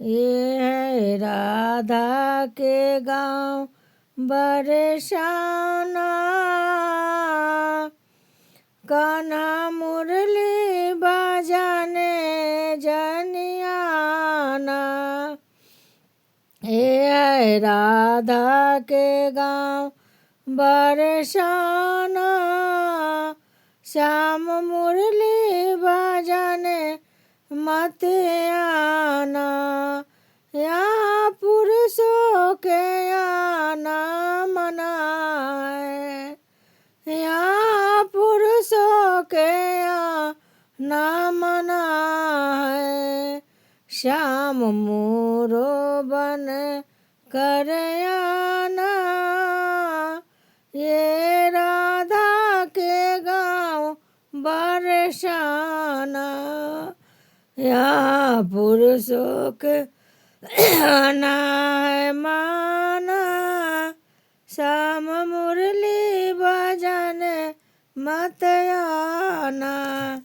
ये है राधा के गाँव बरसाना, कान्हा मुरली बजाने जनियाना। ये है राधा के गाँव बरसाना, श्याम मुरली बजाने मत आना। यहाँ पुरुषों के आना मना है, यहाँ पुरुषों के आना मना है। श्याम मोरो बन कर आना, ये राधा के गाँव बरसाना। यहाँ पुरुषों के आना है माना, श्याम मुरली बजाने मत आना।